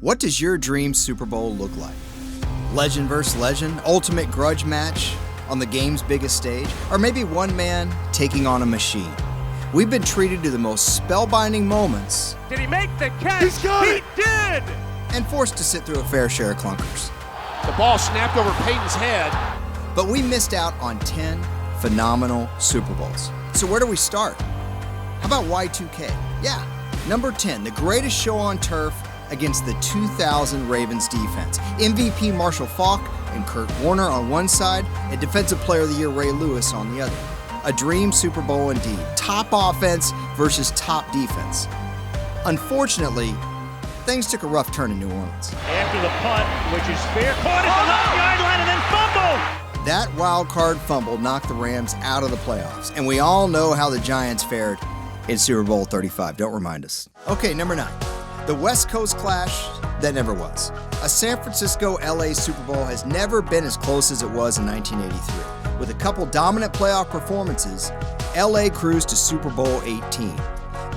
What does your dream Super Bowl look like? Legend versus legend, ultimate grudge match on the game's biggest stage, or maybe one man taking on a machine? We've been treated to the most spellbinding moments. Did he make the catch? He did! And forced to sit through a fair share of clunkers. The ball snapped over Peyton's head. But we missed out on 10 phenomenal Super Bowls. So where do we start? How about Y2K? Yeah, number 10, the greatest show on turf against the 2000 Ravens defense. MVP Marshall Faulk and Kurt Warner on one side, and Defensive Player of the Year Ray Lewis on the other. A dream Super Bowl indeed. Top offense versus top defense. Unfortunately, things took a rough turn in New Orleans. After the punt, which is fair, caught at the 9-yard line and then fumbled. That wild card fumble knocked the Rams out of the playoffs, and we all know how the Giants fared in Super Bowl 35. Don't remind us. Okay, number 9. The West Coast clash that never was. A San Francisco-LA Super Bowl has never been as close as it was in 1983. With a couple dominant playoff performances, LA cruised to Super Bowl 18.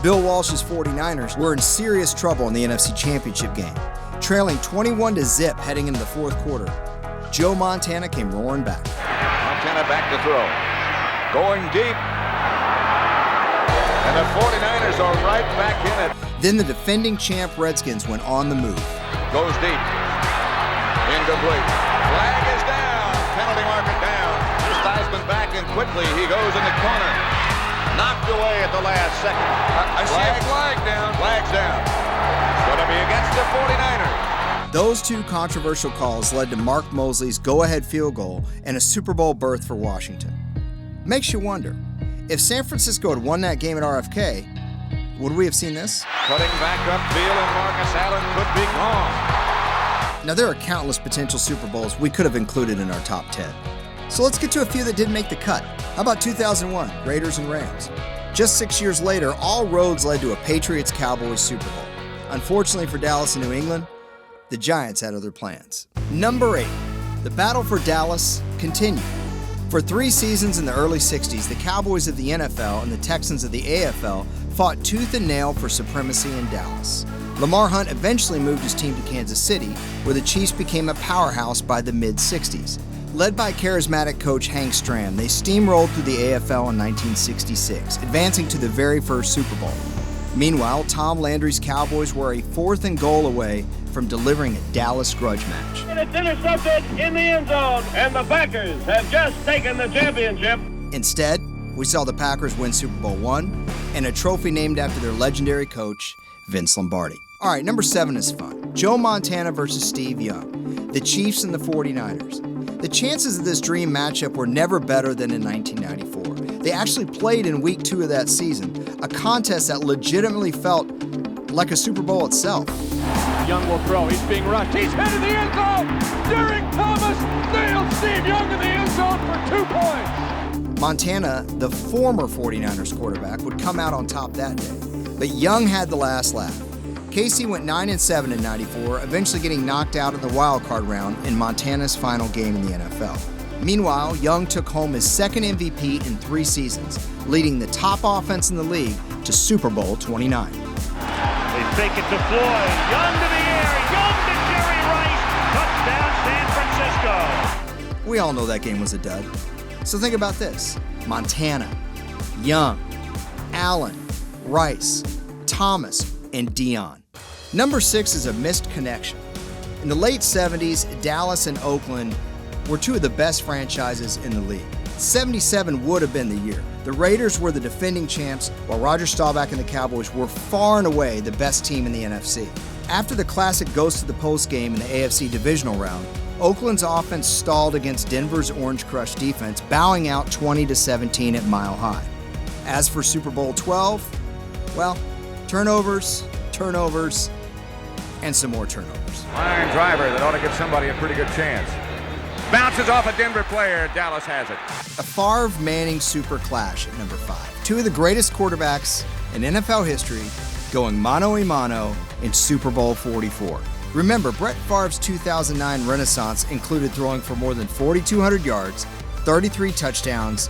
Bill Walsh's 49ers were in serious trouble in the NFC Championship game. Trailing 21-0 heading into the fourth quarter, Joe Montana came roaring back. Montana back to throw. Going deep. And the 49ers are right back in it. Then the defending champ Redskins went on the move. Goes deep. Incomplete. Flag is down. Penalty marker down. Just Theismann back in quickly. He goes in the corner. Knocked away at the last second. I see a flag down. Flag's down. It's going to be against the 49ers. Those two controversial calls led to Mark Mosley's go-ahead field goal and a Super Bowl berth for Washington. Makes you wonder, if San Francisco had won that game at RFK, would we have seen this? Cutting back upfield, and Marcus Allen could be gone. Now, there are countless potential Super Bowls we could have included in our top 10. So let's get to a few that didn't make the cut. How about 2001, Raiders and Rams? Just 6 years later, all roads led to a Patriots-Cowboys Super Bowl. Unfortunately for Dallas and New England, the Giants had other plans. Number 8, the battle for Dallas continued. For 3 seasons in the early 60s, the Cowboys of the NFL and the Texans of the AFL fought tooth and nail for supremacy in Dallas. Lamar Hunt eventually moved his team to Kansas City, where the Chiefs became a powerhouse by the mid-60s. Led by charismatic coach Hank Stram, they steamrolled through the AFL in 1966, advancing to the very first Super Bowl. Meanwhile, Tom Landry's Cowboys were a 4th and goal away from delivering a Dallas grudge match. And it's intercepted in the end zone, and the Packers have just taken the championship. Instead, we saw the Packers win Super Bowl I and a trophy named after their legendary coach, Vince Lombardi. All right, number 7 is fun. Joe Montana versus Steve Young, the Chiefs and the 49ers. The chances of this dream matchup were never better than in 1994. They actually played in week 2 of that season, a contest that legitimately felt like a Super Bowl itself. Young will throw. He's being rushed. He's headed the end zone. Derek Thomas nailed Steve Young in the end zone for 2 points. Montana, the former 49ers quarterback, would come out on top that day. But Young had the last laugh. KC went 9-7 in '94, eventually getting knocked out in the wild card round in Montana's final game in the NFL. Meanwhile, Young took home his 2nd MVP in 3 seasons, leading the top offense in the league to Super Bowl 29. They fake it to Floyd. Young to the air. Young to Jerry Rice. Touchdown, San Francisco. We all know that game was a dud. So think about this. Montana, Young, Allen, Rice, Thomas, and Dion. Number 6 is a missed connection. In the late 70s, Dallas and Oakland were 2 of the best franchises in the league. 77 would have been the year. The Raiders were the defending champs, while Roger Staubach and the Cowboys were far and away the best team in the NFC. After the classic goes to the postgame in the AFC divisional round, Oakland's offense stalled against Denver's Orange Crush defense, bowing out 20-17 at Mile High. As for Super Bowl 12, well, turnovers, and some more turnovers. Line driver that ought to give somebody a pretty good chance. Bounces off a Denver player. Dallas has it. A Favre-Manning super clash at number 5. 2 of the greatest quarterbacks in NFL history going mano-a-mano in Super Bowl 44. Remember, Brett Favre's 2009 renaissance included throwing for more than 4,200 yards, 33 touchdowns,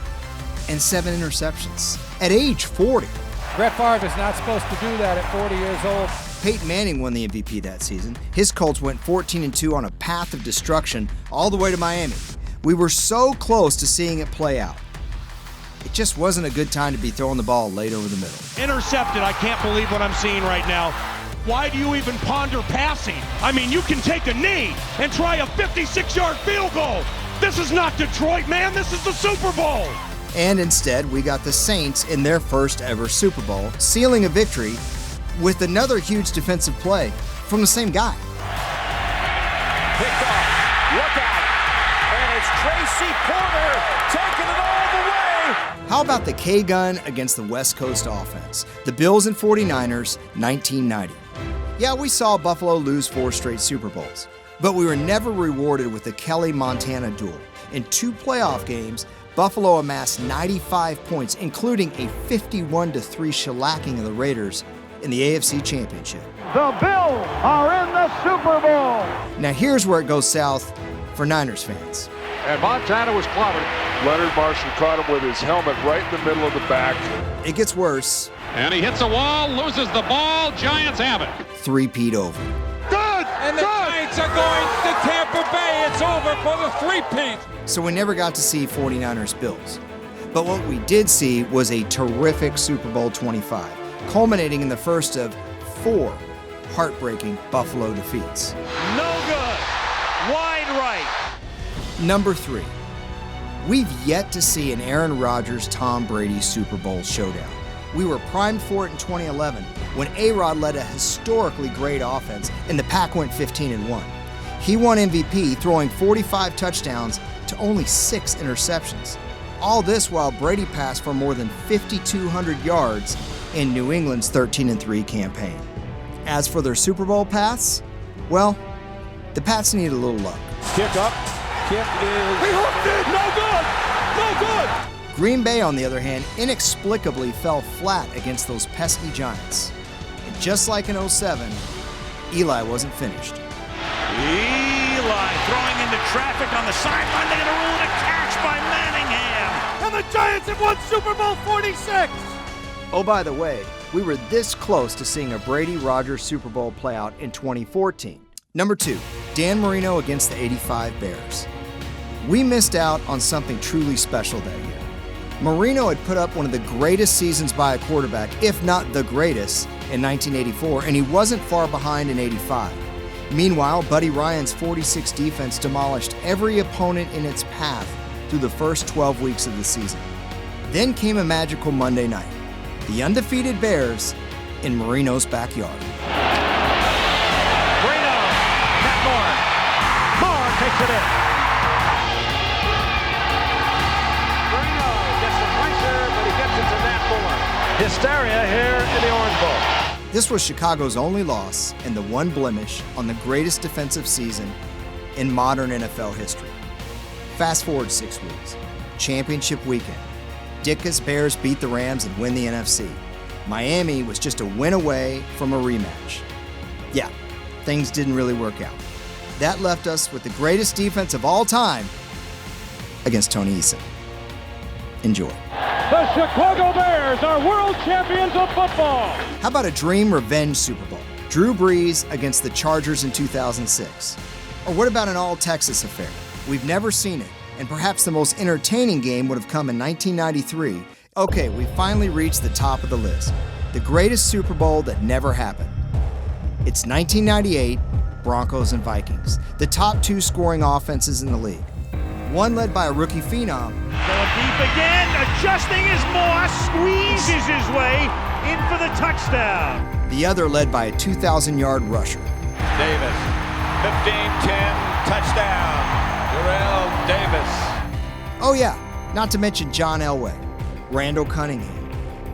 and 7 interceptions. At age 40. Brett Favre is not supposed to do that at 40 years old. Peyton Manning won the MVP that season. His Colts went 14-2 on a path of destruction all the way to Miami. We were so close to seeing it play out. It just wasn't a good time to be throwing the ball late over the middle. Intercepted. I can't believe what I'm seeing right now. Why do you even ponder passing? I mean, you can take a knee and try a 56-yard field goal. This is not Detroit, man. This is the Super Bowl. And instead, we got the Saints in their first ever Super Bowl, sealing a victory with another huge defensive play from the same guy. Picked off. Look out. And it's Tracy Porter taking it all the way. How about the K-Gun against the West Coast offense? The Bills and 49ers, 1990. Yeah, we saw Buffalo lose 4 straight Super Bowls, but we were never rewarded with the Kelly-Montana duel. In 2 playoff games, Buffalo amassed 95 points, including a 51-3 shellacking of the Raiders in the AFC Championship. The Bills are in the Super Bowl. Now here's where it goes south for Niners fans. And Montana was clobbered. Leonard Marshall caught him with his helmet right in the middle of the back. It gets worse. And he hits a wall, loses the ball. Giants have it. Three-peat over. Good! And the Giants are going to Tampa Bay. It's over for the three-peat. So we never got to see 49ers Bills. But what we did see was a terrific Super Bowl 25, culminating in the first of 4 heartbreaking Buffalo defeats. No good. Wide right. Number 3. We've yet to see an Aaron Rodgers-Tom Brady Super Bowl showdown. We were primed for it in 2011 when A-Rod led a historically great offense and the Pack went 15-1. He won MVP, throwing 45 touchdowns to only 6 interceptions. All this while Brady passed for more than 5,200 yards in New England's 13-3 campaign. As for their Super Bowl paths, well, the Pats needed a little luck. Kick up. Kick is... He hooked it! No good! No good! Green Bay, on the other hand, inexplicably fell flat against those pesky Giants. And just like in 07, Eli wasn't finished. Eli throwing into traffic on the sideline. They're going to rule it a catch by Manningham. And the Giants have won Super Bowl 46! Oh, by the way, we were this close to seeing a Brady-Rodgers Super Bowl play out in 2014. Number 2, Dan Marino against the '85 Bears. We missed out on something truly special that year. Marino had put up one of the greatest seasons by a quarterback, if not the greatest, in 1984, and he wasn't far behind in '85. Meanwhile, Buddy Ryan's 46 defense demolished every opponent in its path through the first 12 weeks of the season. Then came a magical Monday night. The undefeated Bears in Marino's backyard. Marino. Matt Moore. Moore takes it in. Marino gets the pressure, but he gets it to Matt Moore. Hysteria here in the Orange Bowl. This was Chicago's only loss and the one blemish on the greatest defensive season in modern NFL history. Fast forward 6 weeks. Championship weekend. Ditka's Bears beat the Rams and win the NFC. Miami was just a win away from a rematch. Yeah, things didn't really work out. That left us with the greatest defense of all time against Tony Eason. Enjoy. The Chicago Bears are world champions of football. How about a dream revenge Super Bowl? Drew Brees against the Chargers in 2006. Or what about an all-Texas affair? We've never seen it, and perhaps the most entertaining game would have come in 1993. Okay, we finally reached the top of the list. The greatest Super Bowl that never happened. It's 1998, Broncos and Vikings, the top 2 scoring offenses in the league. One led by a rookie phenom. Going deep again, adjusting his Moss, squeezes his way in for the touchdown. The other led by a 2,000-yard rusher. Davis, 15-10, touchdown. Darrell Davis. Oh yeah, not to mention John Elway, Randall Cunningham,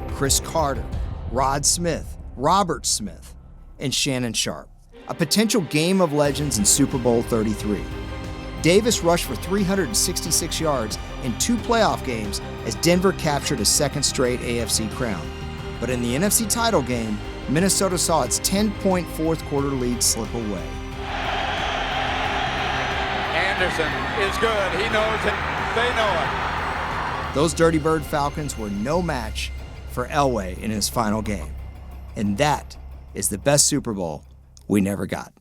Chris Carter, Rod Smith, Robert Smith, and Shannon Sharp. A potential game of legends in Super Bowl 33. Davis rushed for 366 yards in 2 playoff games as Denver captured a second straight AFC crown. But in the NFC title game, Minnesota saw its 10-point fourth quarter lead slip away. Anderson is good. He knows it. They know it. Those Dirty Bird Falcons were no match for Elway in his final game. And that is the best Super Bowl we never got.